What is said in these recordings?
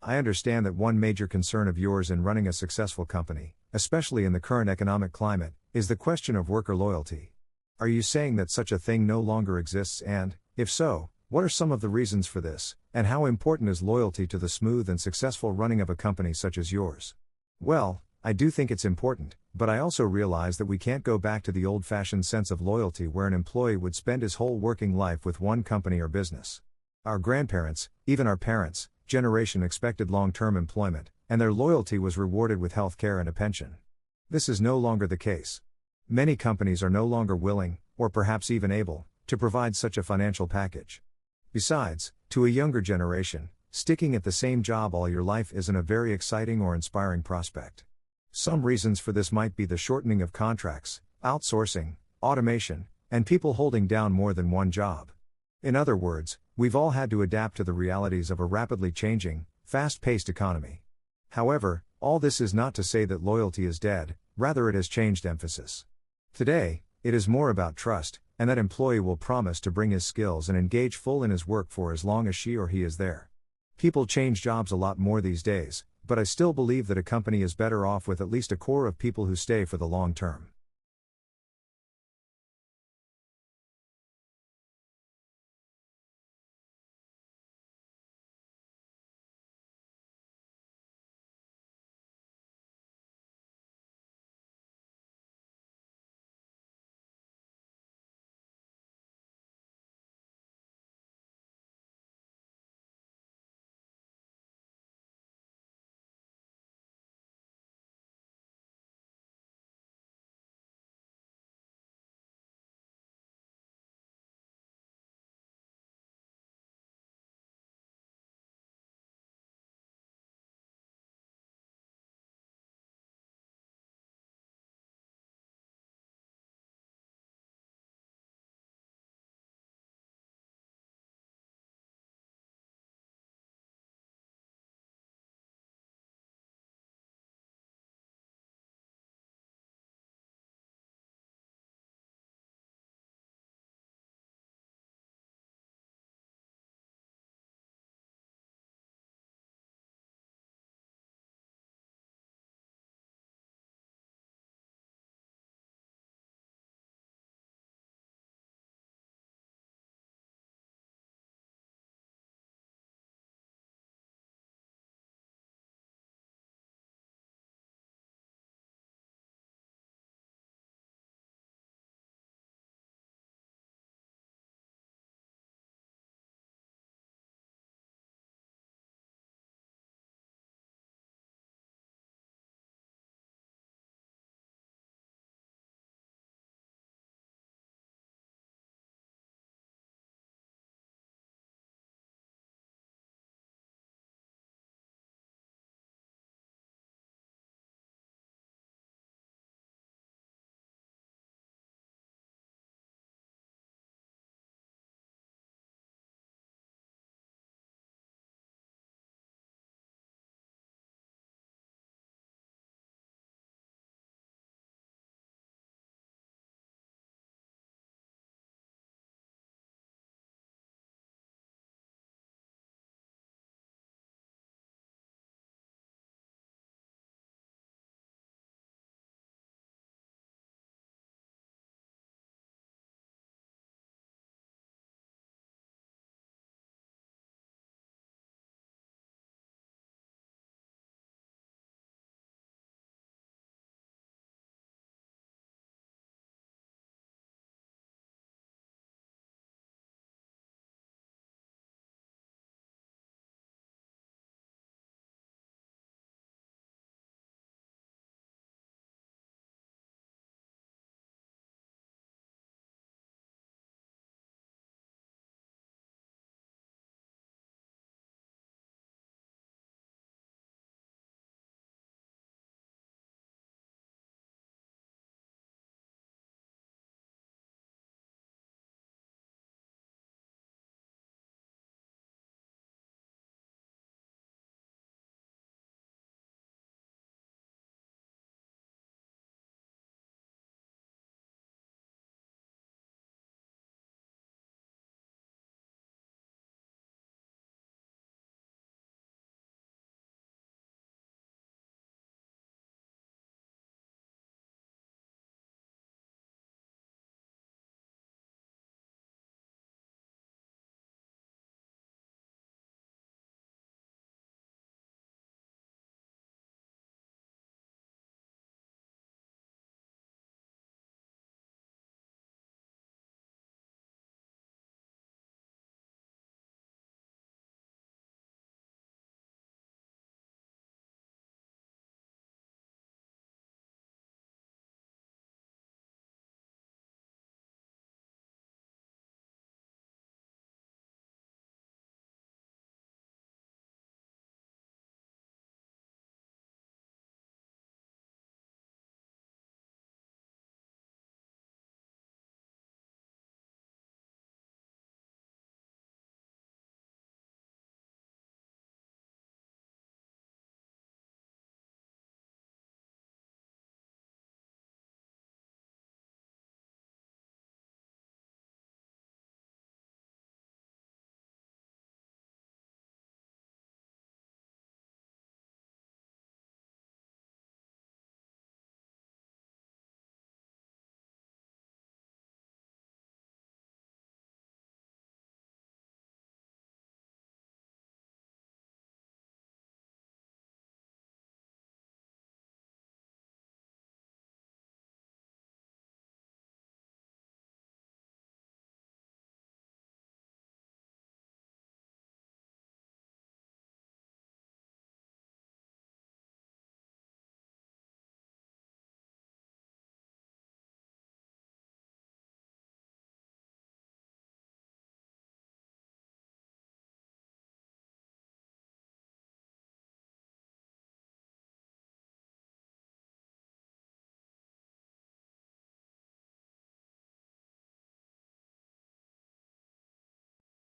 I understand that one major concern of yours in running a successful company, especially in the current economic climate, is the question of worker loyalty. Are you saying that such a thing no longer exists and, if so, what are some of the reasons for this, and how important is loyalty to the smooth and successful running of a company such as yours? Well, I do think it's important, but I also realize that we can't go back to the old-fashioned sense of loyalty where an employee would spend his whole working life with one company or business. Our grandparents, even our parents' generation expected long-term employment, and their loyalty was rewarded with health care and a pension. This is no longer the case. Many companies are no longer willing, or perhaps even able, to provide such a financial package. Besides, to a younger generation, sticking at the same job all your life isn't a very exciting or inspiring prospect. Some reasons for this might be the shortening of contracts, outsourcing, automation, and people holding down more than one job. In other words, we've all had to adapt to the realities of a rapidly changing, fast-paced economy. However, all this is not to say that loyalty is dead, rather it has changed emphasis. Today, it is more about trust, and that employee will promise to bring his skills and engage full in his work for as long as she or he is there. People change jobs a lot more these days, but I still believe that a company is better off with at least a core of people who stay for the long term.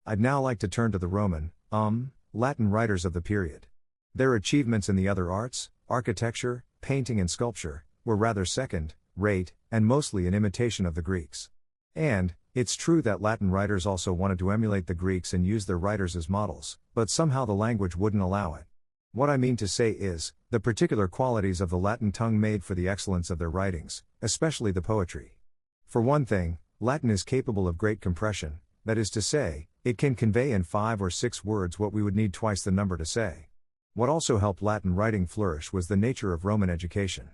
I'd now like to turn to the Roman, Latin writers of the period. Their achievements in the other arts, architecture, painting and sculpture, were rather second-rate, and mostly an imitation of the Greeks. And, it's true that Latin writers also wanted to emulate the Greeks and use their writers as models, but somehow the language wouldn't allow it. What I mean to say is, the particular qualities of the Latin tongue made for the excellence of their writings, especially the poetry. For one thing, Latin is capable of great compression, that is to say, it can convey in 5 or 6 words what we would need twice the number to say. What also helped Latin writing flourish was the nature of Roman education.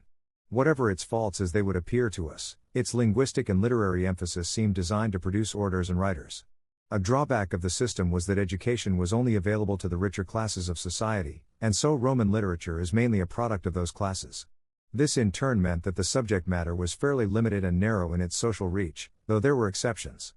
Whatever its faults as they would appear to us, its linguistic and literary emphasis seemed designed to produce orators and writers. A drawback of the system was that education was only available to the richer classes of society, and so Roman literature is mainly a product of those classes. This in turn meant that the subject matter was fairly limited and narrow in its social reach, though there were exceptions.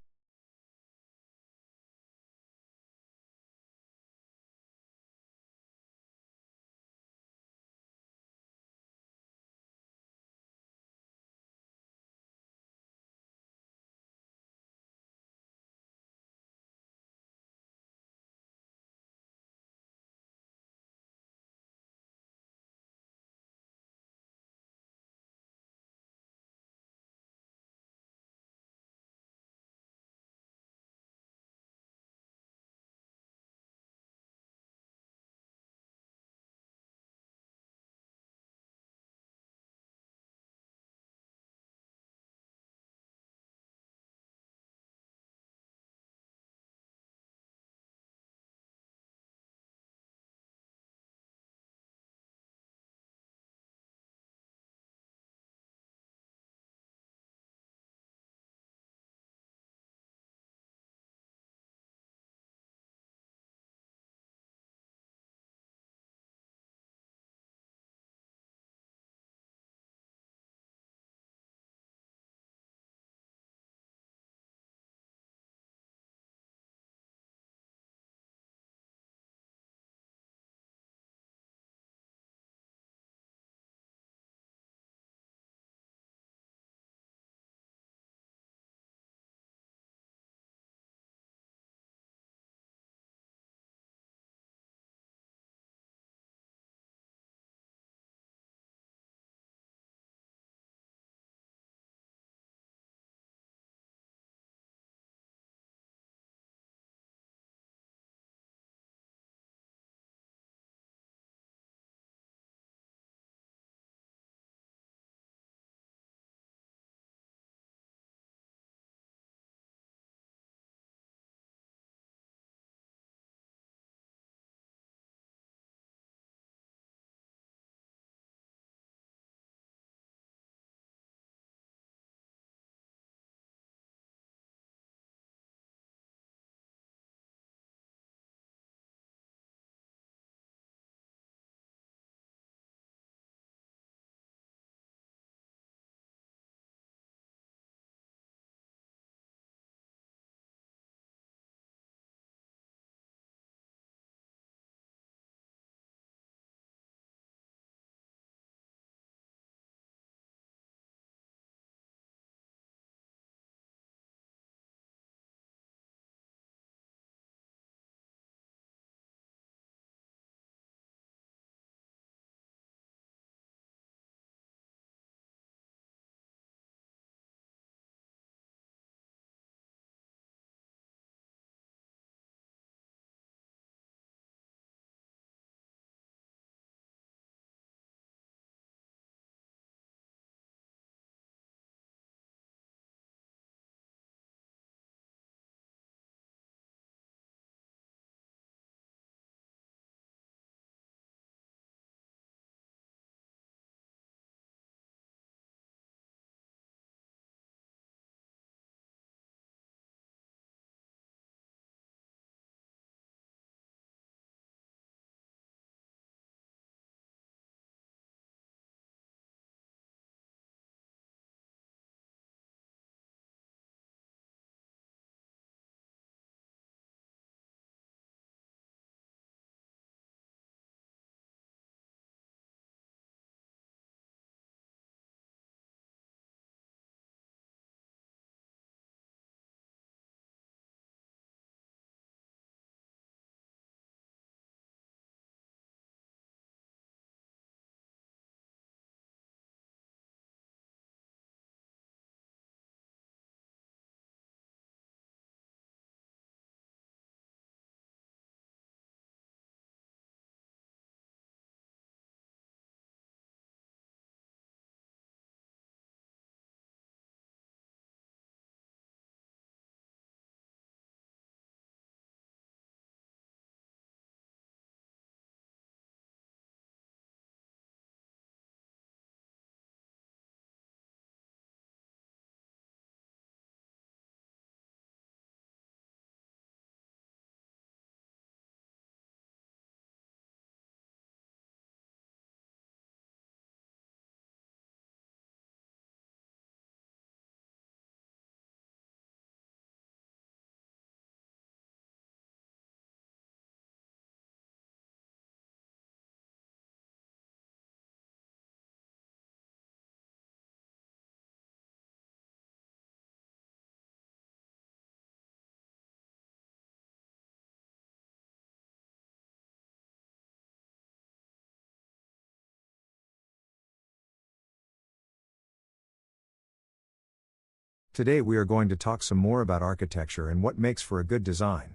Today we are going to talk some more about architecture and what makes for a good design.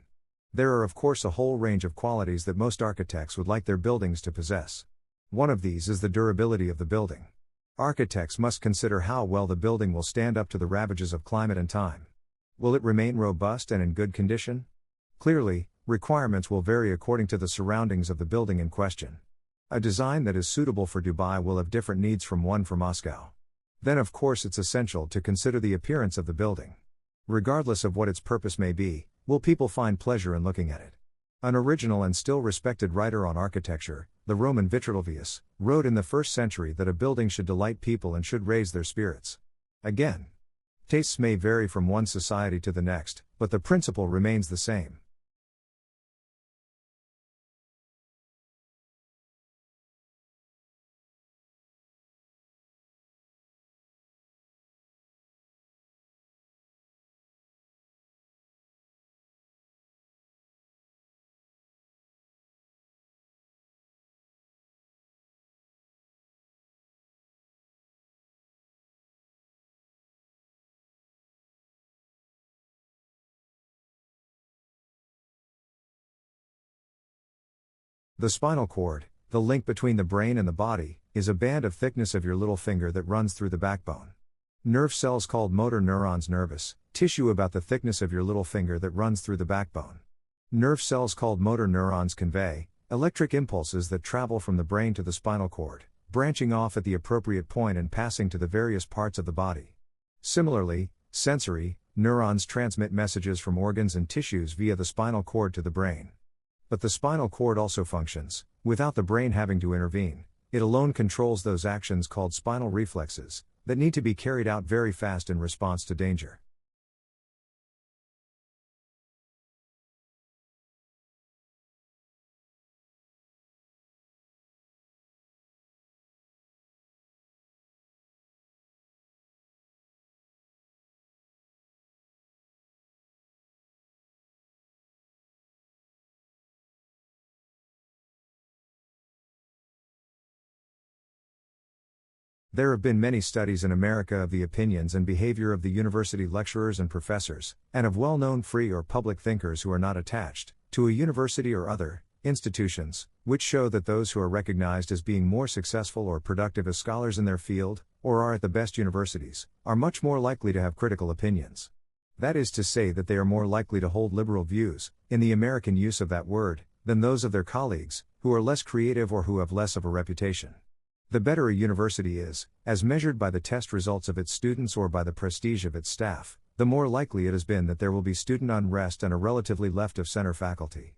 There are of course a whole range of qualities that most architects would like their buildings to possess. One of these is the durability of the building. Architects must consider how well the building will stand up to the ravages of climate and time. Will it remain robust and in good condition? Clearly, requirements will vary according to the surroundings of the building in question. A design that is suitable for Dubai will have different needs from one for Moscow. Then of course it's essential to consider the appearance of the building. Regardless of what its purpose may be, will people find pleasure in looking at it? An original and still respected writer on architecture, the Roman Vitruvius, wrote in the 1st century that a building should delight people and should raise their spirits. Again, tastes may vary from one society to the next, but the principle remains the same. The spinal cord, the link between the brain and the body, is a band of thickness of your little finger that runs through the backbone. Nerve cells called motor neurons, nervous tissue about the thickness of your little finger that runs through the backbone. Nerve cells called motor neurons convey electric impulses that travel from the brain to the spinal cord, branching off at the appropriate point and passing to the various parts of the body. Similarly, sensory neurons transmit messages from organs and tissues via the spinal cord to the brain. But the spinal cord also functions, without the brain having to intervene. It alone controls those actions called spinal reflexes, that need to be carried out very fast in response to danger. There have been many studies in America of the opinions and behavior of the university lecturers and professors, and of well-known free or public thinkers who are not attached to a university or other institutions, which show that those who are recognized as being more successful or productive as scholars in their field, or are at the best universities, are much more likely to have critical opinions. That is to say that they are more likely to hold liberal views, in the American use of that word, than those of their colleagues, who are less creative or who have less of a reputation. The better a university is, as measured by the test results of its students or by the prestige of its staff, the more likely it has been that there will be student unrest and a relatively left-of-center faculty.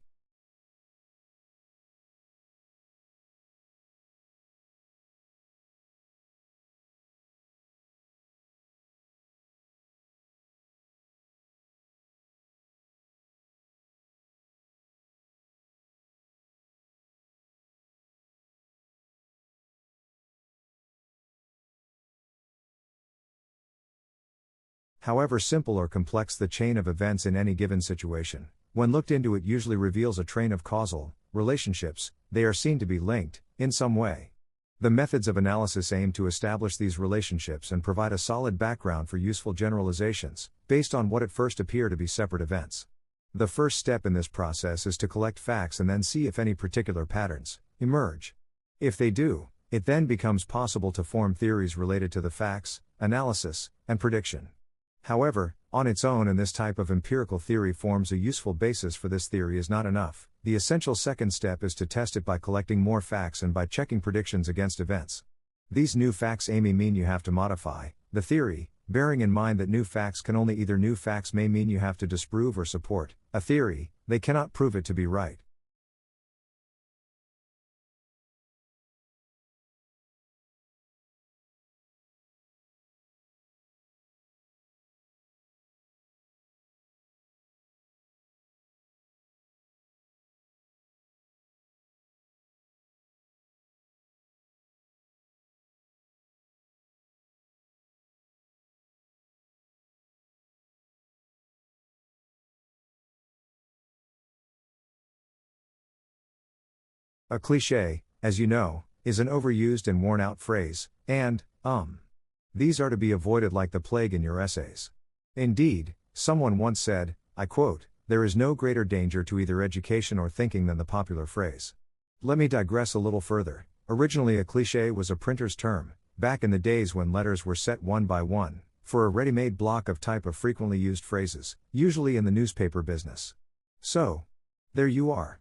However simple or complex the chain of events in any given situation, when looked into it usually reveals a train of causal relationships. They are seen to be linked, in some way. The methods of analysis aim to establish these relationships and provide a solid background for useful generalizations, based on what at first appear to be separate events. The first step in this process is to collect facts and then see if any particular patterns emerge. If they do, it then becomes possible to form theories related to the facts, analysis, and prediction. However, on its own and this type of empirical theory forms a useful basis for this theory is not enough. The essential second step is to test it by collecting more facts and by checking predictions against events. These new facts mean you have to modify the theory, bearing in mind that new facts may mean you have to disprove or support a theory, they cannot prove it to be right. A cliché, as you know, is an overused and worn-out phrase, and, these are to be avoided like the plague in your essays. Indeed, someone once said, I quote, "There is no greater danger to either education or thinking than the popular phrase." Let me digress a little further. Originally, a cliché was a printer's term, back in the days when letters were set one by one, for a ready-made block of type of frequently used phrases, usually in the newspaper business. So, there you are.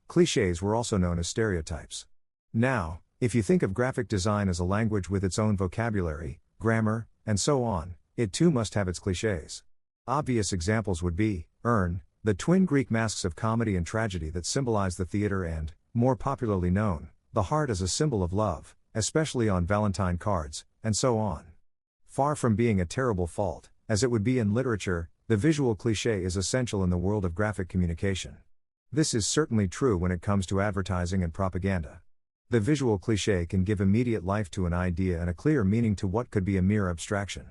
Clichés were also known as stereotypes. Now, if you think of graphic design as a language with its own vocabulary, grammar, and so on, it too must have its clichés. Obvious examples would be, the twin Greek masks of comedy and tragedy that symbolize the theater and, more popularly known, the heart as a symbol of love, especially on Valentine cards, and so on. Far from being a terrible fault, as it would be in literature, the visual cliché is essential in the world of graphic communication. This is certainly true when it comes to advertising and propaganda. The visual cliché can give immediate life to an idea and a clear meaning to what could be a mere abstraction.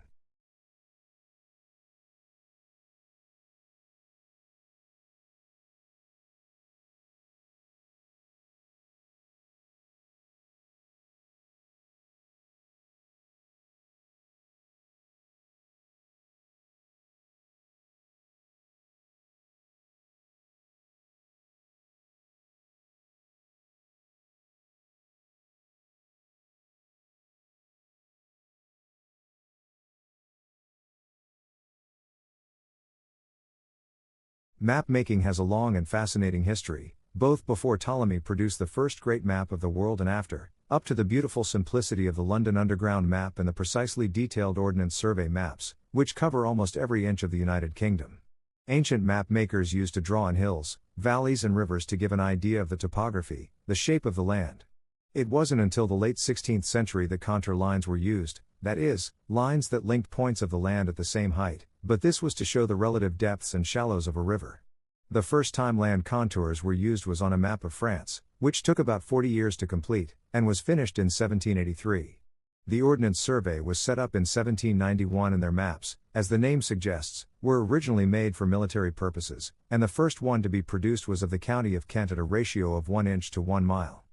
Map making has a long and fascinating history, both before Ptolemy produced the first great map of the world and after, up to the beautiful simplicity of the London Underground map and the precisely detailed Ordnance Survey maps, which cover almost every inch of the United Kingdom. Ancient map makers used to draw on hills, valleys and rivers to give an idea of the topography, the shape of the land. It wasn't until the late 16th century that contour lines were used, that is, lines that linked points of the land at the same height, but this was to show the relative depths and shallows of a river. The first time land contours were used was on a map of France, which took about 40 years to complete, and was finished in 1783. The Ordnance Survey was set up in 1791 and their maps, as the name suggests, were originally made for military purposes, and the first one to be produced was of the county of Kent at a ratio of 1 inch to 1 mile.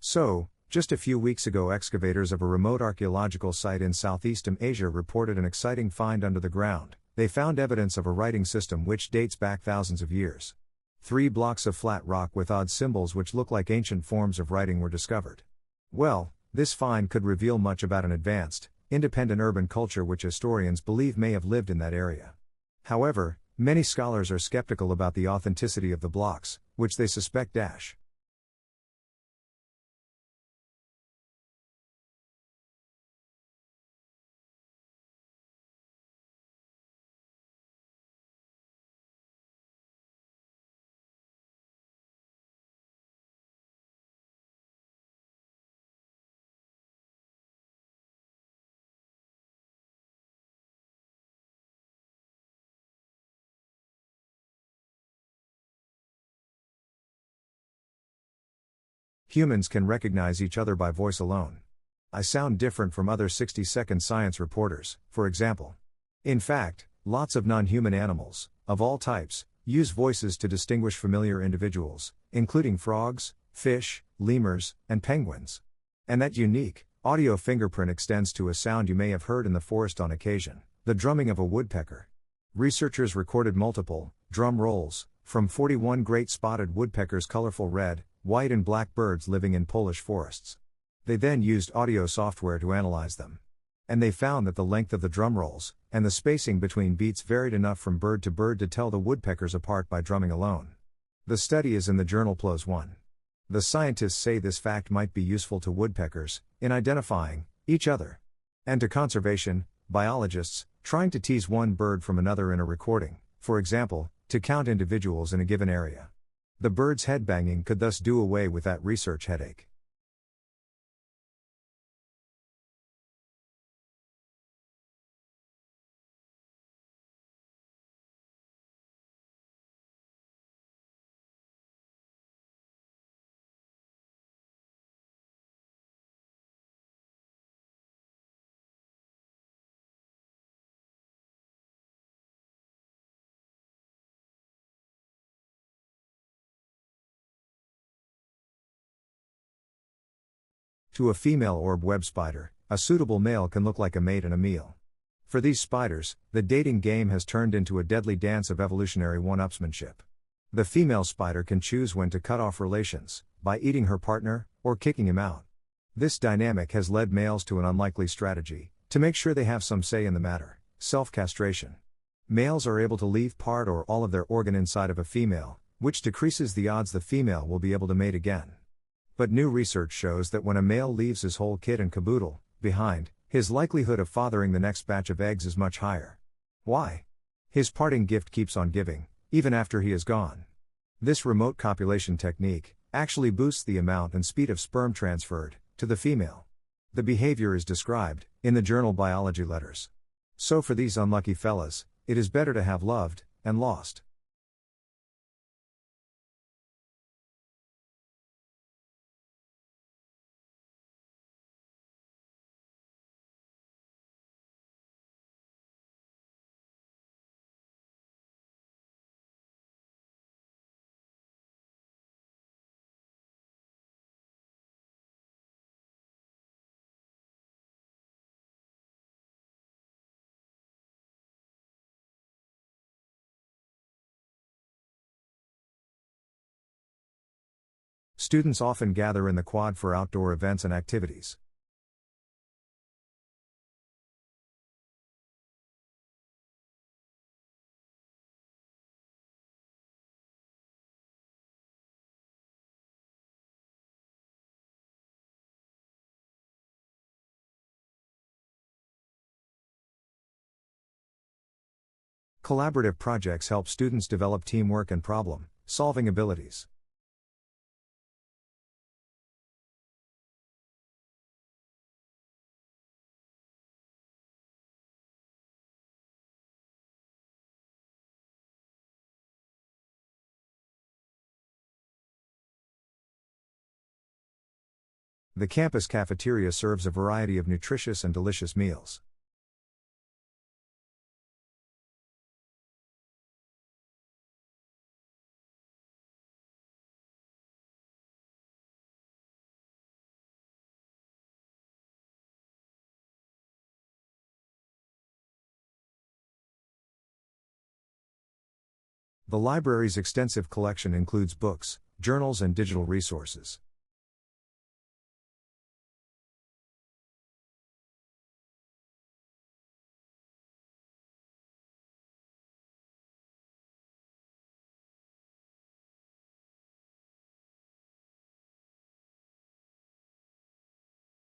So, just a few weeks ago, excavators of a remote archaeological site in Southeast Asia reported an exciting find under the ground. They found evidence of a writing system which dates back thousands of years. 3 blocks of flat rock with odd symbols which look like ancient forms of writing were discovered. Well, this find could reveal much about an advanced, independent urban culture which historians believe may have lived in that area. However, many scholars are skeptical about the authenticity of the blocks, which they suspect Humans can recognize each other by voice alone. I sound different from other 60-second science reporters, for example. In fact, lots of non-human animals, of all types, use voices to distinguish familiar individuals, including frogs, fish, lemurs, and penguins. And that unique, audio fingerprint extends to a sound you may have heard in the forest on occasion, the drumming of a woodpecker. Researchers recorded multiple drum rolls from 41 great spotted woodpeckers, colorful red, white and black birds living in Polish forests. They then used audio software to analyze them. And they found that the length of the drum rolls, and the spacing between beats varied enough from bird to bird to tell the woodpeckers apart by drumming alone. The study is in the journal PLOS One. The scientists say this fact might be useful to woodpeckers, in identifying each other. And to conservation biologists, trying to tease one bird from another in a recording, for example, to count individuals in a given area. The bird's headbanging could thus do away with that research headache. To a female orb web spider, a suitable male can look like a mate and a meal. For these spiders, the dating game has turned into a deadly dance of evolutionary one-upsmanship. The female spider can choose when to cut off relations, by eating her partner, or kicking him out. This dynamic has led males to an unlikely strategy, to make sure they have some say in the matter: self-castration. Males are able to leave part or all of their organ inside of a female, which decreases the odds the female will be able to mate again. But new research shows that when a male leaves his whole kit and caboodle behind, his likelihood of fathering the next batch of eggs is much higher. Why? His parting gift keeps on giving, even after he is gone. This remote copulation technique actually boosts the amount and speed of sperm transferred to the female. The behavior is described in the journal Biology Letters. So for these unlucky fellas, it is better to have loved and lost. Students often gather in the quad for outdoor events and activities. Collaborative projects help students develop teamwork and problem-solving abilities. The campus cafeteria serves a variety of nutritious and delicious meals. The library's extensive collection includes books, journals, and digital resources.